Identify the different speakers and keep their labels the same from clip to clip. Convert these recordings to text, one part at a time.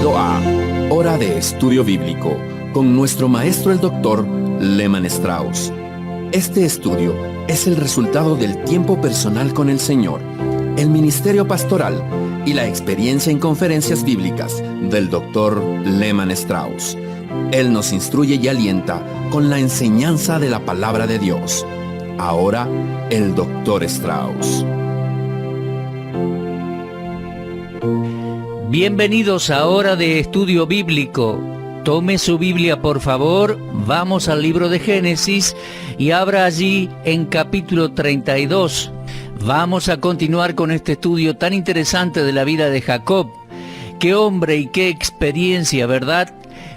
Speaker 1: Bienvenido a Hora de Estudio Bíblico con nuestro maestro el Dr. Lehman Strauss. Este estudio es el resultado del tiempo personal con el Señor, el ministerio pastoral y la experiencia en conferencias bíblicas del Dr. Lehman Strauss. Él nos instruye y alienta con la enseñanza de la palabra de Dios. Ahora, el Dr. Strauss.
Speaker 2: Bienvenidos a Hora de Estudio Bíblico. Tome su Biblia, por favor, vamos al libro de Génesis y abra allí en capítulo 32. Vamos a continuar con este estudio tan interesante de la vida de Jacob. Qué hombre y qué experiencia, ¿verdad?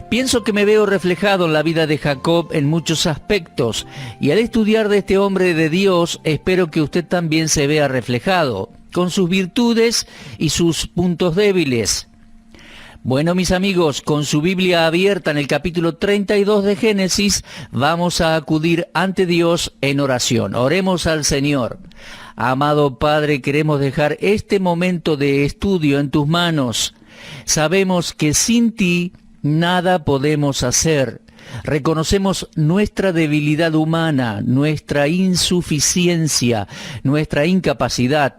Speaker 2: Pienso que me veo reflejado en la vida de Jacob en muchos aspectos, y al estudiar de este hombre de Dios, espero que usted también se vea reflejado, con sus virtudes y sus puntos débiles. Bueno, mis amigos, con su Biblia abierta en el capítulo 32 de Génesis, vamos a acudir ante Dios en oración. Oremos al Señor. Amado Padre, queremos dejar este momento de estudio en tus manos. Sabemos que sin ti nada podemos hacer. Reconocemos nuestra debilidad humana, nuestra insuficiencia, nuestra incapacidad.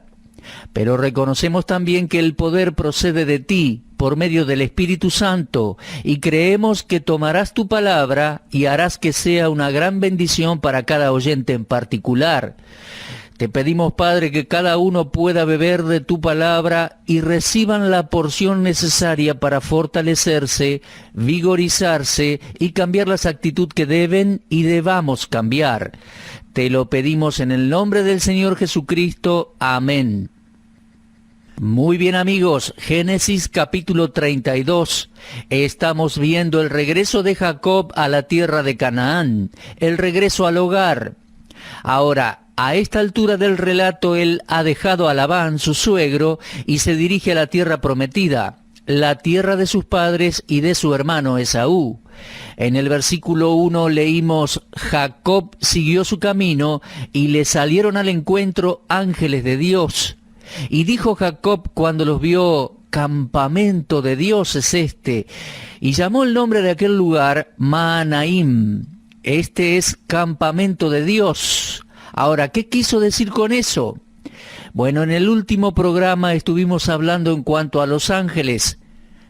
Speaker 2: Pero reconocemos también que el poder procede de ti, por medio del Espíritu Santo, y creemos que tomarás tu palabra y harás que sea una gran bendición para cada oyente en particular. Te pedimos, Padre, que cada uno pueda beber de tu palabra y reciban la porción necesaria para fortalecerse, vigorizarse y cambiar las actitudes que deben y debamos cambiar. Te lo pedimos en el nombre del Señor Jesucristo. Amén. Muy bien, amigos, Génesis capítulo 32. Estamos viendo el regreso de Jacob a la tierra de Canaán, el regreso al hogar. Ahora, a esta altura del relato, él ha dejado a Labán, su suegro, y se dirige a la tierra prometida, la tierra de sus padres y de su hermano Esaú. En el versículo 1 leímos: Jacob siguió su camino y le salieron al encuentro ángeles de Dios. Y dijo Jacob cuando los vio: campamento de Dios es este. Y llamó el nombre de aquel lugar Mahanaim. Este es campamento de Dios. Ahora, ¿qué quiso decir con eso? Bueno, en el último programa estuvimos hablando en cuanto a los ángeles.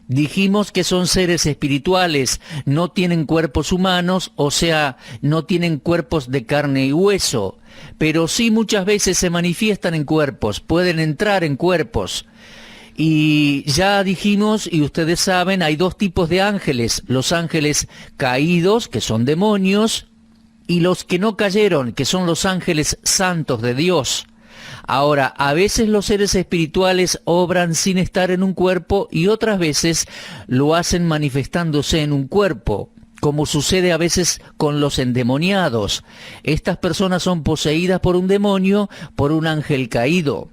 Speaker 2: Dijimos que son seres espirituales, no tienen cuerpos humanos, o sea, no tienen cuerpos de carne y hueso, pero sí muchas veces se manifiestan en cuerpos, pueden entrar en cuerpos. Y ya dijimos, y ustedes saben, hay dos tipos de ángeles: los ángeles caídos, que son demonios, y los que no cayeron, que son los ángeles santos de Dios. Ahora, a veces los seres espirituales obran sin estar en un cuerpo y otras veces lo hacen manifestándose en un cuerpo, como sucede a veces con los endemoniados. Estas personas son poseídas por un demonio, por un ángel caído.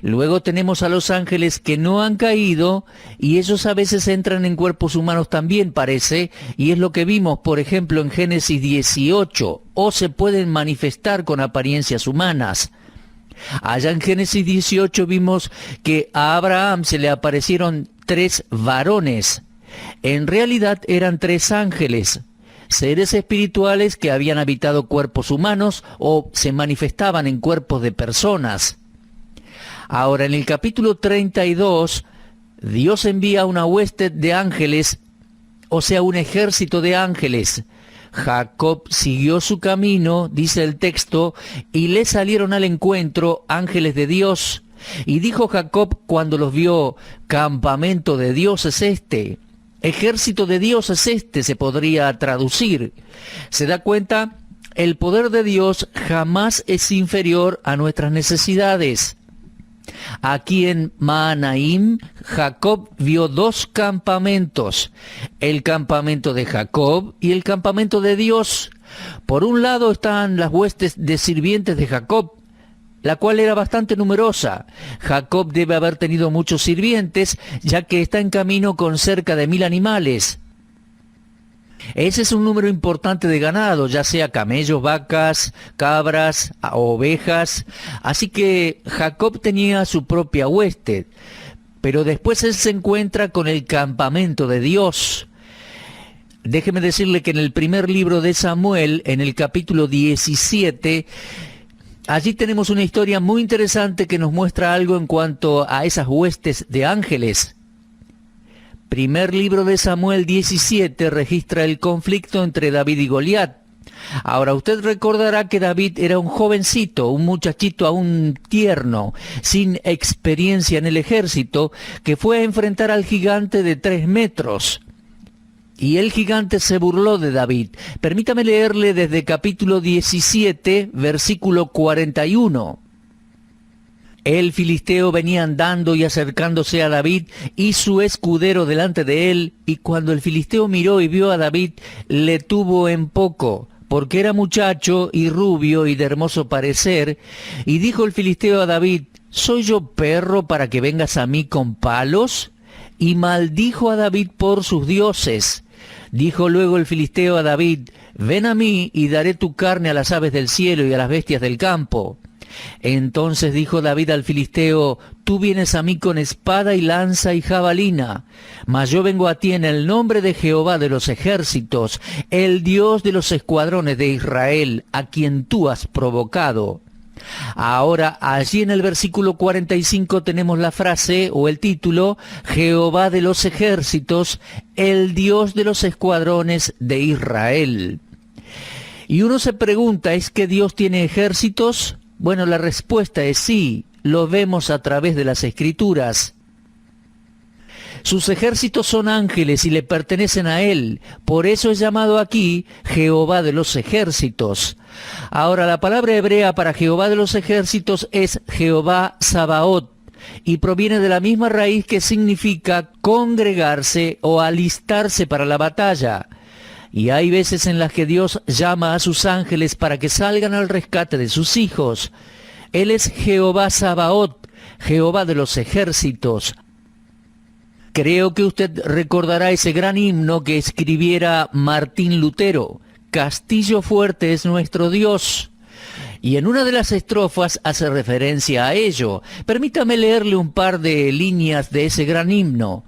Speaker 2: Luego tenemos a los ángeles que no han caído y ellos a veces entran en cuerpos humanos también, parece, y es lo que vimos, por ejemplo, en Génesis 18, o se pueden manifestar con apariencias humanas. Allá en Génesis 18 vimos que a Abraham se le aparecieron 3 varones. En realidad eran 3 ángeles, seres espirituales que habían habitado cuerpos humanos o se manifestaban en cuerpos de personas. Ahora, en el capítulo 32, Dios envía una hueste de ángeles, o sea, un ejército de ángeles. Jacob siguió su camino, dice el texto, y le salieron al encuentro ángeles de Dios. Y dijo Jacob cuando los vio: campamento de Dios es este. Ejército de Dios es este, se podría traducir. ¿Se da cuenta? El poder de Dios jamás es inferior a nuestras necesidades. Aquí en Mahanaim, Jacob vio 2 campamentos, el campamento de Jacob y el campamento de Dios. Por un lado están las huestes de sirvientes de Jacob, la cual era bastante numerosa. Jacob debe haber tenido muchos sirvientes, ya que está en camino con cerca de 1000 animales. Ese es un número importante de ganado, ya sea camellos, vacas, cabras, ovejas. Así que Jacob tenía su propia hueste. pero después él se encuentra con el campamento de Dios. Déjeme decirle que en el primer libro de Samuel, en el capítulo 17, allí tenemos una historia muy interesante que nos muestra algo en cuanto a esas huestes de ángeles. Primer libro de Samuel 17 registra el conflicto entre David y Goliat. Ahora, usted recordará que David era un jovencito, un muchachito aún tierno, sin experiencia en el ejército, que fue a enfrentar al gigante de 3 metros. Y el gigante se burló de David. Permítame leerle desde capítulo 17, versículo 41. El filisteo venía andando y acercándose a David y su escudero delante de él, y cuando el filisteo miró y vio a David, le tuvo en poco, porque era muchacho y rubio y de hermoso parecer. Y dijo el filisteo a David: ¿soy yo perro para que vengas a mí con palos? Y maldijo a David por sus dioses. Dijo luego el filisteo a David: ven a mí y daré tu carne a las aves del cielo y a las bestias del campo. Entonces dijo David al filisteo: tú vienes a mí con espada y lanza y jabalina, mas yo vengo a ti en el nombre de Jehová de los ejércitos, el Dios de los escuadrones de Israel, a quien tú has provocado. Ahora, allí en el versículo 45 tenemos la frase o el título: Jehová de los ejércitos, el Dios de los escuadrones de Israel. Y uno se pregunta, ¿es que Dios tiene ejércitos? Bueno, la respuesta es sí, lo vemos a través de las Escrituras. Sus ejércitos son ángeles y le pertenecen a Él, por eso es llamado aquí Jehová de los ejércitos. Ahora, la palabra hebrea para Jehová de los ejércitos es Jehová Sabaoth, y proviene de la misma raíz que significa congregarse o alistarse para la batalla. Y hay veces en las que Dios llama a sus ángeles para que salgan al rescate de sus hijos. Él es Jehová Sabaoth, Jehová de los ejércitos. Creo que usted recordará ese gran himno que escribiera Martín Lutero: Castillo fuerte es nuestro Dios. Y en una de las estrofas hace referencia a ello. Permítame leerle un par de líneas de ese gran himno.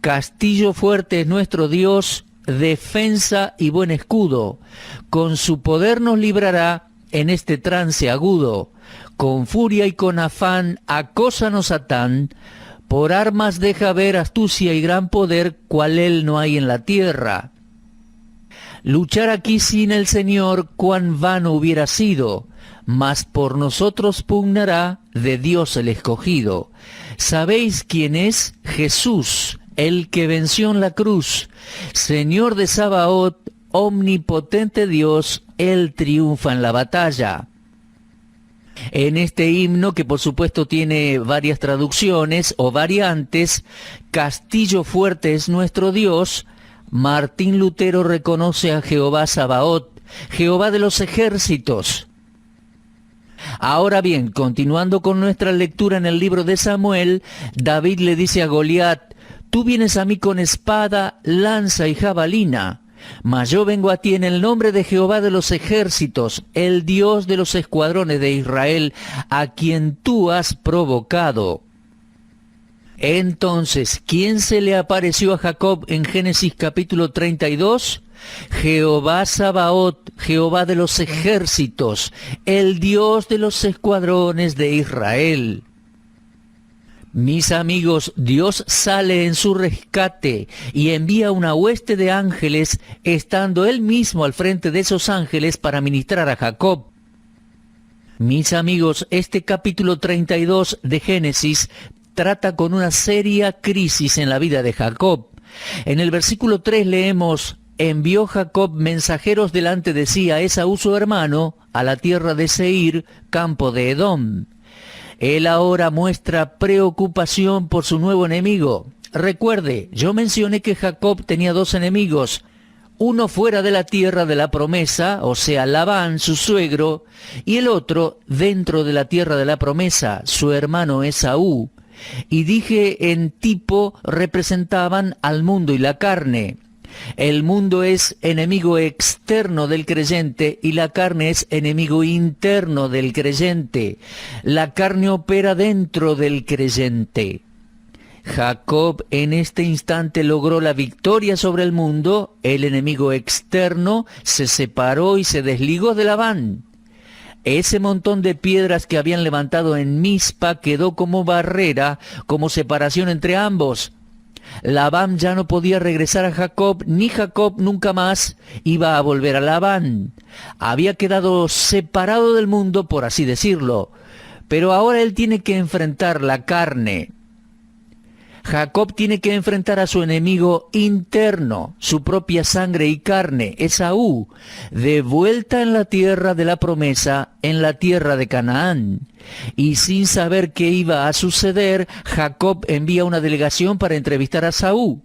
Speaker 2: Castillo fuerte es nuestro Dios, defensa y buen escudo. Con su poder nos librará en este trance agudo. Con furia y con afán acósanos Satán. Por armas deja ver astucia y gran poder, cual él no hay en la tierra. Luchar aquí sin el Señor, cuán vano hubiera sido, mas por nosotros pugnará de Dios el escogido. ¿Sabéis quién es? Jesús, el que venció en la cruz. Señor de Sabaoth, omnipotente Dios, Él triunfa en la batalla. En este himno, que por supuesto tiene varias traducciones o variantes, Castillo fuerte es nuestro Dios, Martín Lutero reconoce a Jehová Sabaoth, Jehová de los ejércitos. Ahora bien, continuando con nuestra lectura en el libro de Samuel, David le dice a Goliat: tú vienes a mí con espada, lanza y jabalina, mas yo vengo a ti en el nombre de Jehová de los ejércitos, el Dios de los escuadrones de Israel, a quien tú has provocado. Entonces, ¿quién se le apareció a Jacob en Génesis capítulo 32? Jehová Sabaoth, Jehová de los ejércitos, el Dios de los escuadrones de Israel. Mis amigos, Dios sale en su rescate y envía una hueste de ángeles, estando Él mismo al frente de esos ángeles para ministrar a Jacob. Mis amigos, este capítulo 32 de Génesis trata con una seria crisis en la vida de Jacob. En el versículo 3 leemos: envió Jacob mensajeros delante de sí a Esaú su hermano, a la tierra de Seir, campo de Edom. Él ahora muestra preocupación por su nuevo enemigo. Recuerde, yo mencioné que Jacob tenía 2 enemigos, uno fuera de la tierra de la promesa, o sea, Labán, su suegro, y el otro dentro de la tierra de la promesa, su hermano Esaú. Y dije en tipo representaban al mundo y la carne. El mundo es enemigo externo del creyente y la carne es enemigo interno del creyente. La carne opera dentro del creyente. Jacob en este instante logró la victoria sobre el mundo, el enemigo externo se separó y se desligó de Labán. Ese montón de piedras que habían levantado en Mizpa quedó como barrera, como separación entre ambos. Labán ya no podía regresar a Jacob, ni Jacob nunca más iba a volver a Labán. Había quedado separado del mundo, por así decirlo, pero ahora él tiene que enfrentar la carne. Jacob tiene que enfrentar a su enemigo interno, su propia sangre y carne, Esaú, de vuelta en la tierra de la promesa, en la tierra de Canaán. Y sin saber qué iba a suceder, Jacob envía una delegación para entrevistar a Esaú.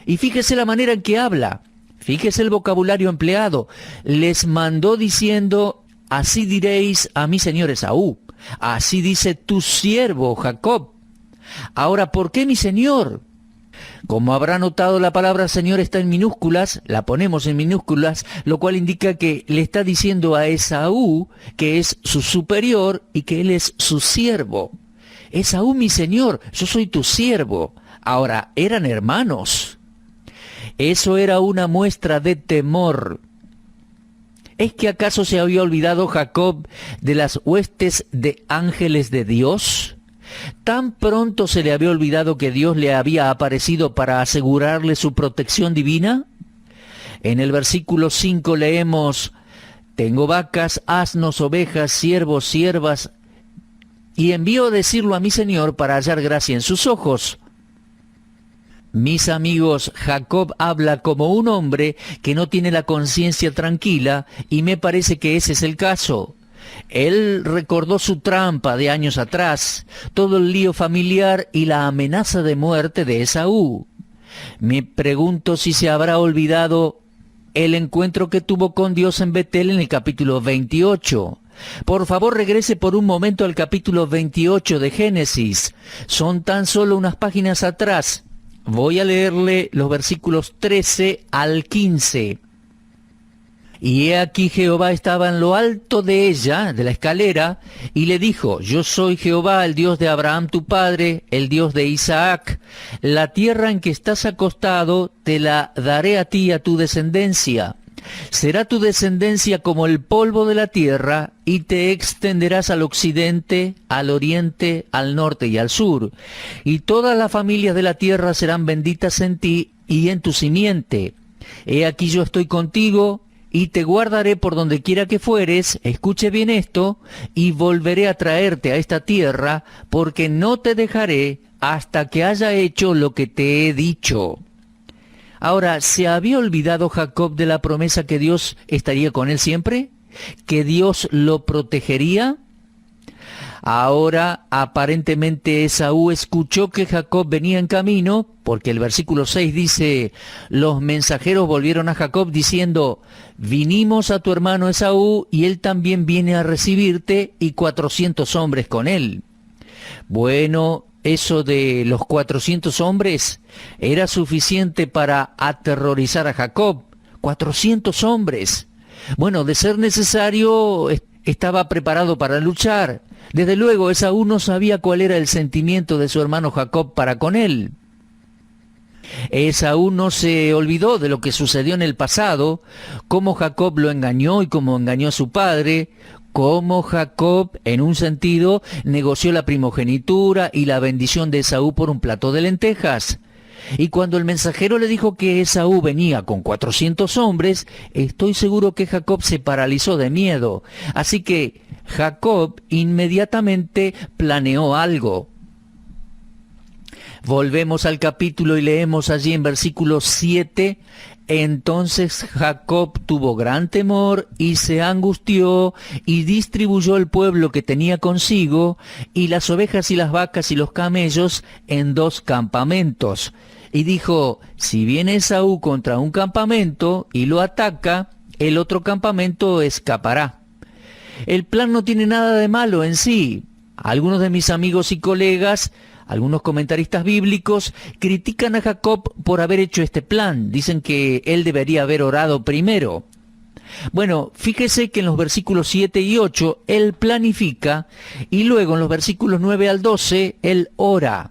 Speaker 2: Y fíjese la manera en que habla, fíjese el vocabulario empleado. Les mandó diciendo: así diréis a mi señor Esaú, así dice tu siervo Jacob. Ahora, ¿por qué mi señor? Como habrá notado, la palabra señor está en minúsculas, la ponemos en minúsculas, lo cual indica que le está diciendo a Esaú que es su superior y que él es su siervo. Esaú, mi señor, yo soy tu siervo. Ahora, eran hermanos. Eso era una muestra de temor. ¿Es que acaso se había olvidado Jacob de las huestes de ángeles de Dios? ¿Tan pronto se le había olvidado que Dios le había aparecido para asegurarle su protección divina? En el versículo 5 leemos: tengo vacas, asnos, ovejas, siervos, siervas, y envío a decirlo a mi señor para hallar gracia en sus ojos. Mis amigos, Jacob habla como un hombre que no tiene la conciencia tranquila, y me parece que ese es el caso. Él recordó su trampa de años atrás, todo el lío familiar y la amenaza de muerte de Esaú. Me pregunto si se habrá olvidado el encuentro que tuvo con Dios en Betel en el capítulo 28. Por favor, regrese por un momento al capítulo 28 de Génesis. Son tan solo unas páginas atrás. Voy a leerle los versículos 13 al 15. Y he aquí Jehová estaba en lo alto de ella, de la escalera, y le dijo: yo soy Jehová, el Dios de Abraham tu padre, el Dios de Isaac. La tierra en que estás acostado te la daré a ti y a tu descendencia. Será tu descendencia como el polvo de la tierra, y te extenderás al occidente, al oriente, al norte y al sur. Y todas las familias de la tierra serán benditas en ti y en tu simiente. He aquí yo estoy contigo, y te guardaré por donde quiera que fueres, escuche bien esto, y volveré a traerte a esta tierra, porque no te dejaré hasta que haya hecho lo que te he dicho. Ahora, ¿se había olvidado Jacob de la promesa que Dios estaría con él siempre? ¿Que Dios lo protegería? Ahora, aparentemente, Esaú escuchó que Jacob venía en camino, porque el versículo 6 dice: los mensajeros volvieron a Jacob diciendo: vinimos a tu hermano Esaú, y él también viene a recibirte, y 400 hombres con él. Bueno, eso de los 400 hombres era suficiente para aterrorizar a Jacob. 400 hombres. Bueno, de ser necesario, estaba preparado para luchar. Desde luego, Esaú no sabía cuál era el sentimiento de su hermano Jacob para con él. Esaú no se olvidó de lo que sucedió en el pasado, cómo Jacob lo engañó y cómo engañó a su padre, cómo Jacob, en un sentido, negoció la primogenitura y la bendición de Esaú por un plato de lentejas. Y cuando el mensajero le dijo que Esaú venía con 400 hombres, estoy seguro que Jacob se paralizó de miedo. Así que Jacob inmediatamente planeó algo. Volvemos al capítulo y leemos allí en versículo 7: entonces Jacob tuvo gran temor y se angustió y distribuyó el pueblo que tenía consigo y las ovejas y las vacas y los camellos en 2 campamentos. Y dijo: si viene Esaú contra un campamento y lo ataca, el otro campamento escapará. El plan no tiene nada de malo en sí. Algunos de mis amigos y colegas, algunos comentaristas bíblicos, critican a Jacob por haber hecho este plan. Dicen que él debería haber orado primero. Bueno, fíjese que en los versículos 7 y 8 él planifica, y luego en los versículos 9 al 12 él ora.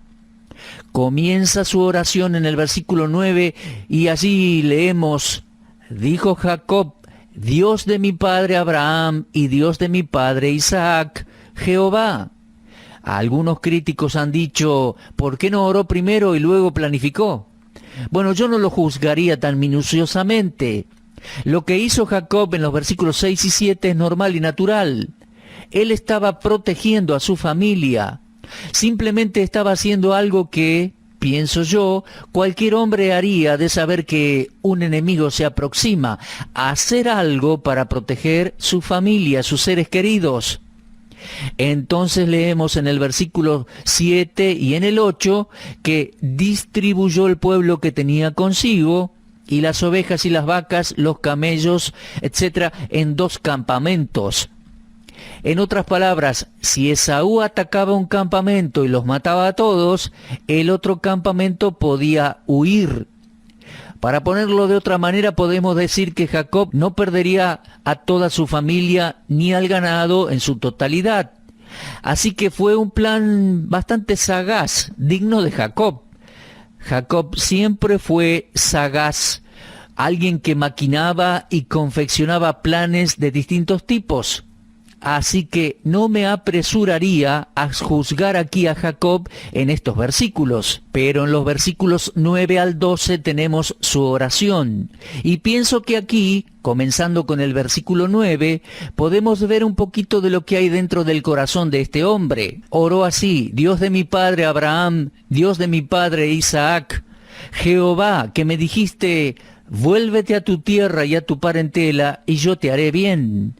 Speaker 2: Comienza su oración en el versículo 9 y allí leemos: dijo Jacob, Dios de mi padre Abraham y Dios de mi padre Isaac, Jehová. Algunos críticos han dicho, ¿por qué no oró primero y luego planificó? Bueno, yo no lo juzgaría tan minuciosamente. Lo que hizo Jacob en los versículos 6 y 7 es normal y natural. Él estaba protegiendo a su familia. Simplemente estaba haciendo algo que, pienso yo, cualquier hombre haría de saber que un enemigo se aproxima, hacer algo para proteger su familia, sus seres queridos. Entonces leemos en el versículo 7 y en el 8 que distribuyó el pueblo que tenía consigo, y las ovejas y las vacas, los camellos, etcétera, en 2 campamentos. En otras palabras, si Esaú atacaba un campamento y los mataba a todos, el otro campamento podía huir. Para ponerlo de otra manera, podemos decir que Jacob no perdería a toda su familia ni al ganado en su totalidad. Así que fue un plan bastante sagaz, digno de Jacob. Jacob siempre fue sagaz, alguien que maquinaba y confeccionaba planes de distintos tipos. Así que no me apresuraría a juzgar aquí a Jacob en estos versículos, pero en los versículos 9 al 12 tenemos su oración. Y pienso que aquí, comenzando con el versículo 9, podemos ver un poquito de lo que hay dentro del corazón de este hombre. Oró así: Dios de mi padre Abraham, Dios de mi padre Isaac, Jehová, que me dijiste, vuélvete a tu tierra y a tu parentela, y yo te haré bien.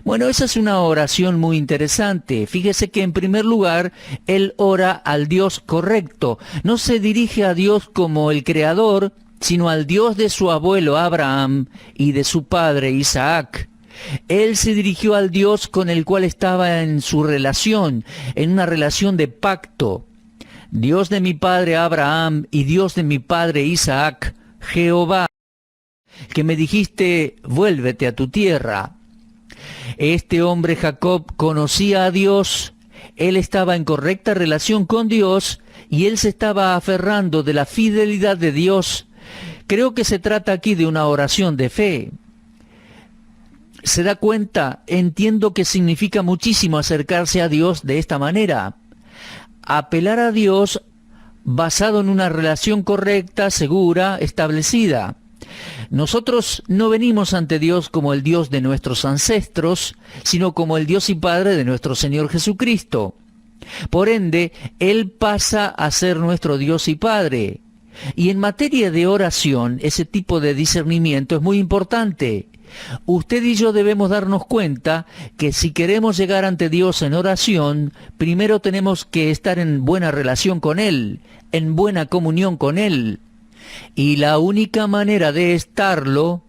Speaker 2: Bueno, esa es una oración muy interesante. Fíjese que en primer lugar, él ora al Dios correcto. No se dirige a Dios como el creador, sino al Dios de su abuelo Abraham y de su padre Isaac. Él se dirigió al Dios con el cual estaba en su relación, en una relación de pacto. Dios de mi padre Abraham y Dios de mi padre Isaac, Jehová, que me dijiste, vuélvete a tu tierra. Este hombre Jacob conocía a Dios, él estaba en correcta relación con Dios y él se estaba aferrando de la fidelidad de Dios. Creo que se trata aquí de una oración de fe. ¿Se da cuenta? Entiendo que significa muchísimo acercarse a Dios de esta manera. Apelar a Dios basado en una relación correcta, segura, establecida. Nosotros no venimos ante Dios como el Dios de nuestros ancestros, sino como el Dios y Padre de nuestro Señor Jesucristo. Por ende, Él pasa a ser nuestro Dios y Padre. Y en materia de oración, ese tipo de discernimiento es muy importante. Usted y yo debemos darnos cuenta que si queremos llegar ante Dios en oración, primero tenemos que estar en buena relación con Él, en buena comunión con Él. Y la única manera de estarlo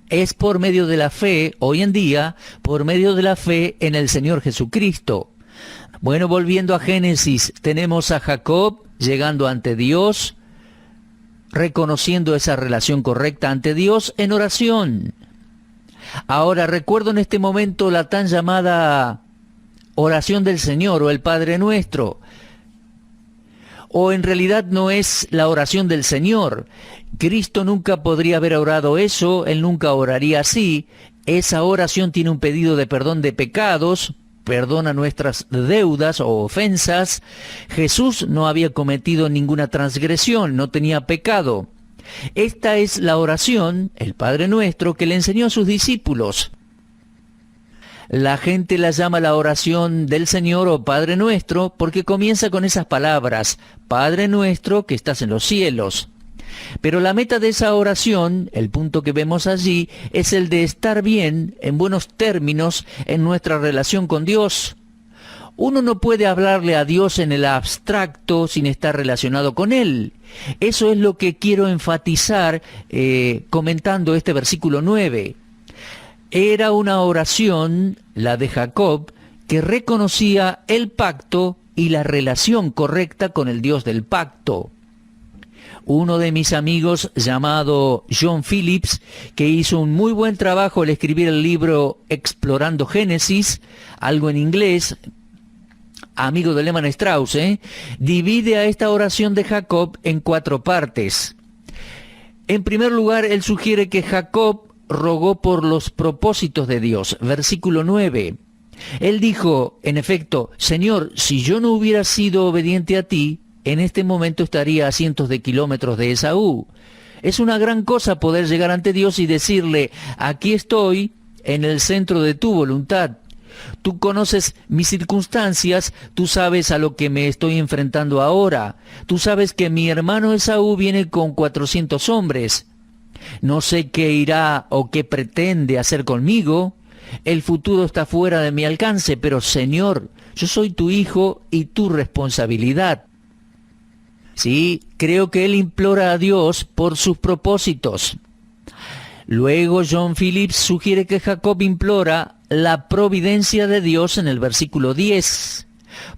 Speaker 2: es por medio de la fe, hoy en día, por medio de la fe en el Señor Jesucristo. Bueno, volviendo a Génesis, tenemos a Jacob llegando ante Dios, reconociendo esa relación correcta ante Dios en oración. Ahora, recuerdo en este momento la tan llamada oración del Señor o el Padre Nuestro. O en realidad no es la oración del Señor. Cristo nunca podría haber orado eso, Él nunca oraría así. Esa oración tiene un pedido de perdón de pecados, perdona nuestras deudas o ofensas. Jesús no había cometido ninguna transgresión, no tenía pecado. Esta es la oración, el Padre Nuestro, que le enseñó a sus discípulos. La gente la llama la oración del Señor o Padre Nuestro porque comienza con esas palabras, Padre Nuestro que estás en los cielos. Pero la meta de esa oración, el punto que vemos allí, es el de estar bien, en buenos términos, en nuestra relación con Dios. Uno no puede hablarle a Dios en el abstracto sin estar relacionado con Él. Eso es lo que quiero enfatizar comentando este versículo 9. Era una oración, la de Jacob, que reconocía el pacto y la relación correcta con el Dios del pacto. Uno de mis amigos, llamado John Phillips, que hizo un muy buen trabajo al escribir el libro Explorando Génesis, algo en inglés, amigo de Lehmann Strauss, divide a esta oración de Jacob en 4 partes. En primer lugar, él sugiere que Jacob rogó por los propósitos de Dios. Versículo 9. Él dijo, en efecto, Señor, si yo no hubiera sido obediente a ti, en este momento estaría a cientos de kilómetros de Esaú. Es una gran cosa poder llegar ante Dios y decirle, aquí estoy en el centro de tu voluntad. Tú conoces mis circunstancias, tú sabes a lo que me estoy enfrentando ahora. Tú sabes que mi hermano Esaú viene con 400 hombres. No sé qué irá o qué pretende hacer conmigo. El futuro está fuera de mi alcance, pero Señor, yo soy tu hijo y tu responsabilidad. Sí, creo que él implora a Dios por sus propósitos. Luego John Phillips sugiere que Jacob implora la providencia de Dios en el versículo 10.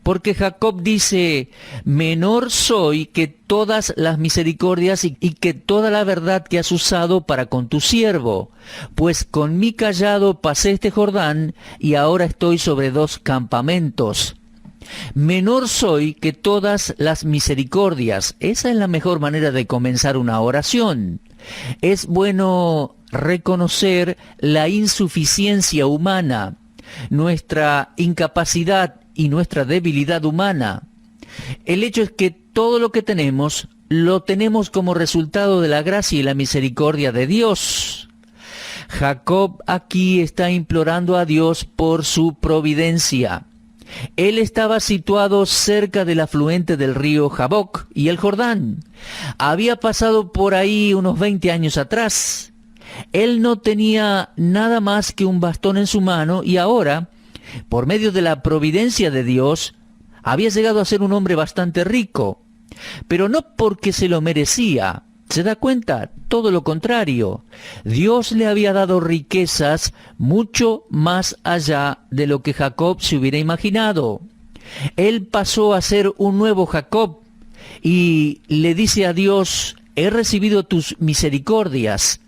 Speaker 2: Porque Jacob dice, menor soy que todas las misericordias y que toda la verdad que has usado para con tu siervo, pues con mi cayado pasé este Jordán y ahora estoy sobre 2 campamentos. Menor soy que todas las misericordias. Esa es la mejor manera de comenzar una oración. Es bueno reconocer la insuficiencia humana, nuestra incapacidad y nuestra debilidad humana. El hecho es que todo lo que tenemos, lo tenemos como resultado de la gracia y la misericordia de Dios. Jacob aquí está implorando a Dios por su providencia. Él estaba situado cerca del afluente del río Jaboc y el Jordán. Había pasado por ahí unos 20 años atrás. Él no tenía nada más que un bastón en su mano y ahora, por medio de la providencia de Dios, había llegado a ser un hombre bastante rico. Pero no porque se lo merecía. ¿Se da cuenta? Todo lo contrario. Dios le había dado riquezas mucho más allá de lo que Jacob se hubiera imaginado. Él pasó a ser un nuevo Jacob y le dice a Dios, he recibido tus misericordias.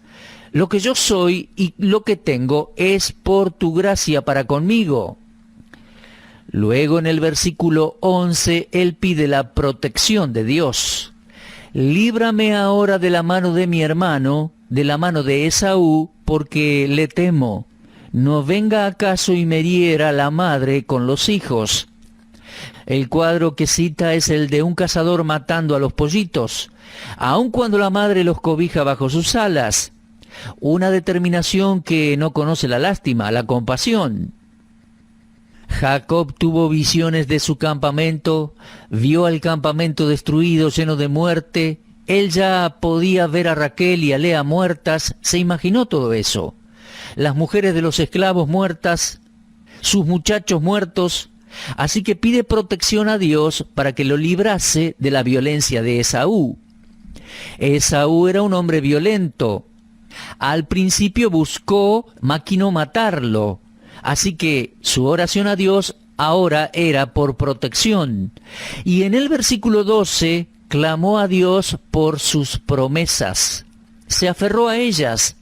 Speaker 2: Lo que yo soy y lo que tengo es por tu gracia para conmigo. Luego en el versículo 11, él pide la protección de Dios. Líbrame ahora de la mano de mi hermano, de la mano de Esaú, porque le temo. No venga acaso y me hiera la madre con los hijos. El cuadro que cita es el de un cazador matando a los pollitos, aun cuando la madre los cobija bajo sus alas. Una determinación que no conoce la lástima, la compasión. Jacob tuvo visiones de su campamento, vio al campamento destruido, lleno de muerte. Él ya podía ver a Raquel y a Lea muertas, se imaginó todo eso. Las mujeres de los esclavos muertas, sus muchachos muertos. Así que pide protección a Dios para que lo librase de la violencia de Esaú. Esaú era un hombre violento. Al principio maquinó matarlo. Así que su oración a Dios ahora era por protección. Y en el versículo 12 clamó a Dios por sus promesas. Se aferró a ellas.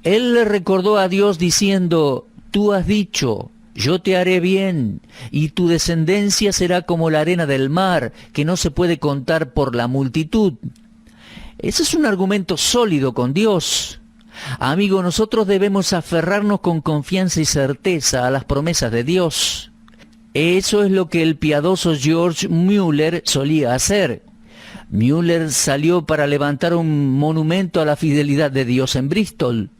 Speaker 2: Él le recordó a Dios diciendo, tú has dicho, yo te haré bien, y tu descendencia será como la arena del mar, que no se puede contar por la multitud. Ese es un argumento sólido con Dios. Amigo, nosotros debemos aferrarnos con confianza y certeza a las promesas de Dios. Eso es lo que el piadoso George Mueller solía hacer. Mueller salió para levantar un monumento a la fidelidad de Dios en Bristol.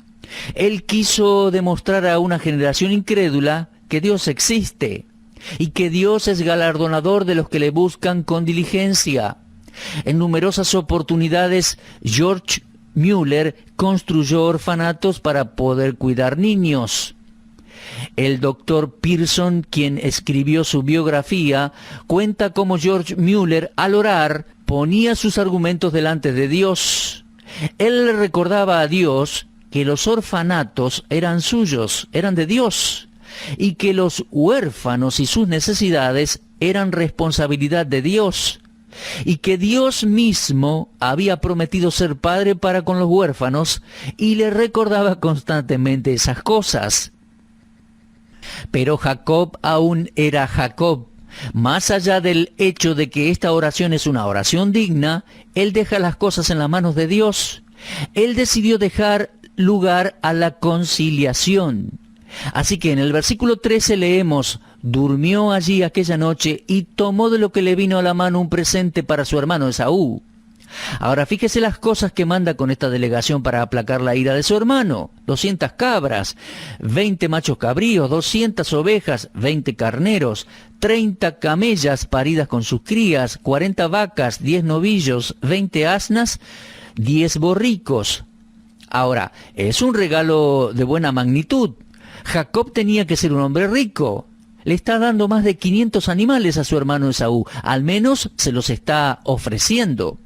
Speaker 2: Él quiso demostrar a una generación incrédula que Dios existe y que Dios es galardonador de los que le buscan con diligencia. En numerosas oportunidades, George Mueller construyó orfanatos para poder cuidar niños. El doctor Pearson, quien escribió su biografía, cuenta cómo George Mueller, al orar, ponía sus argumentos delante de Dios. Él le recordaba a Dios que los orfanatos eran suyos, eran de Dios, y que los huérfanos y sus necesidades eran responsabilidad de Dios, y que Dios mismo había prometido ser padre para con los huérfanos, y le recordaba constantemente esas cosas. Pero Jacob aún era Jacob. Más allá del hecho de que esta oración es una oración digna, él deja las cosas en las manos de Dios. Él decidió dejar lugar a la conciliación. Así que en el versículo 13 leemos: durmió allí aquella noche y tomó de lo que le vino a la mano un presente para su hermano Esaú. Ahora fíjese las cosas que manda con esta delegación para aplacar la ira de su hermano: 200 cabras, 20 machos cabríos, 200 ovejas, 20 carneros, 30 camellas paridas con sus crías, 40 vacas, 10 novillos, 20 asnas, 10 borricos. Ahora, es un regalo de buena magnitud. Jacob tenía que ser un hombre rico. Le está dando más de 500 animales a su hermano Esaú. Al menos se los está ofreciendo.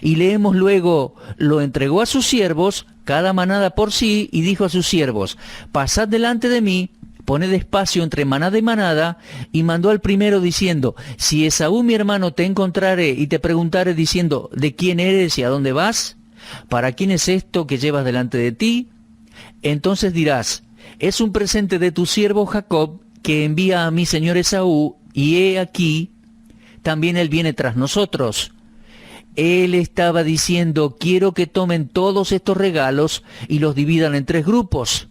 Speaker 2: Y leemos luego: lo entregó a sus siervos, cada manada por sí, y dijo a sus siervos: pasad delante de mí, poned espacio entre manada y manada. Y mandó al primero diciendo: si Esaú mi hermano te encontrare y te preguntare diciendo: ¿de quién eres y a dónde vas? ¿Para quién es esto que llevas delante de ti? Entonces dirás: es un presente de tu siervo Jacob, que envía a mi señor Esaú, y he aquí, también él viene tras nosotros. Él estaba diciendo: quiero que tomen todos estos regalos y los dividan en 3 grupos.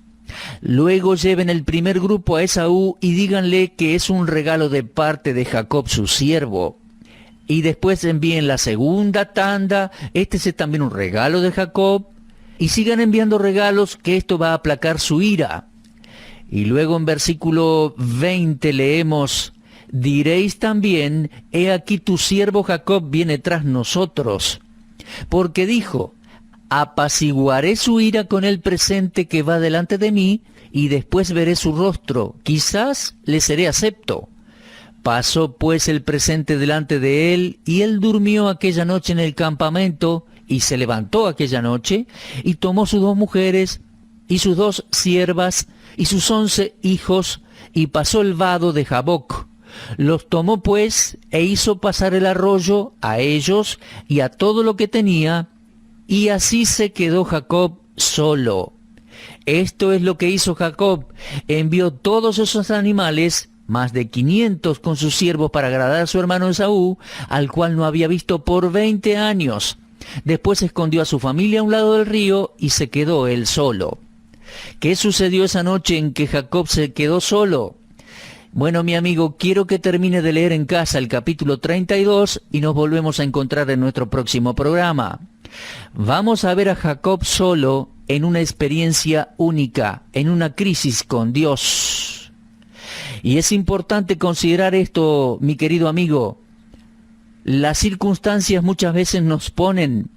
Speaker 2: Luego lleven el primer grupo a Esaú y díganle que es un regalo de parte de Jacob su siervo. Y después envíen la segunda tanda, este es también un regalo de Jacob, y sigan enviando regalos, que esto va a aplacar su ira. Y luego en versículo 20 leemos: diréis también: he aquí tu siervo Jacob viene tras nosotros. Porque dijo: apaciguaré su ira con el presente que va delante de mí, y después veré su rostro, quizás le seré acepto. Pasó pues el presente delante de él, y él durmió aquella noche en el campamento, y se levantó aquella noche, y tomó sus 2 mujeres, y sus 2 siervas, y sus 11 hijos, y pasó el vado de Jaboc. Los tomó pues, e hizo pasar el arroyo a ellos y a todo lo que tenía, y así se quedó Jacob solo. Esto es lo que hizo Jacob: envió todos esos animales, más de 500 con sus siervos, para agradar a su hermano Esaú, al cual no había visto por 20 años. Después escondió a su familia a un lado del río y se quedó él solo. ¿Qué sucedió esa noche en que Jacob se quedó solo? Bueno, mi amigo, quiero que termine de leer en casa el capítulo 32 y nos volvemos a encontrar en nuestro próximo programa. Vamos a ver a Jacob solo en una experiencia única, en una crisis con Dios. Y es importante considerar esto, mi querido amigo. Las circunstancias muchas veces nos ponen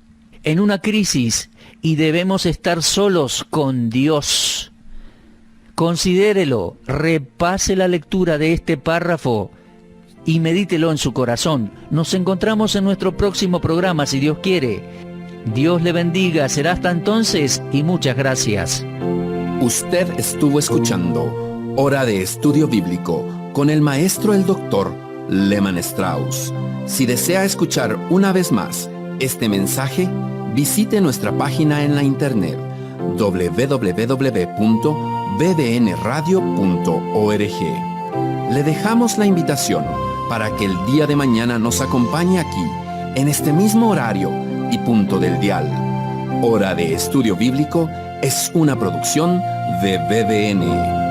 Speaker 2: en una crisis y debemos estar solos con Dios. Considérelo, repase la lectura de este párrafo y medítelo en su corazón. Nos encontramos en nuestro próximo programa, si Dios quiere. Dios le bendiga, será hasta entonces y muchas gracias.
Speaker 1: Usted estuvo escuchando Hora de Estudio Bíblico con el maestro el doctor Lehmann Strauss. Si desea escuchar una vez más este mensaje, visite nuestra página en la internet www.bbnradio.org. Le dejamos la invitación para que el día de mañana nos acompañe aquí, en este mismo horario y punto del dial. Hora de Estudio Bíblico es una producción de BBN.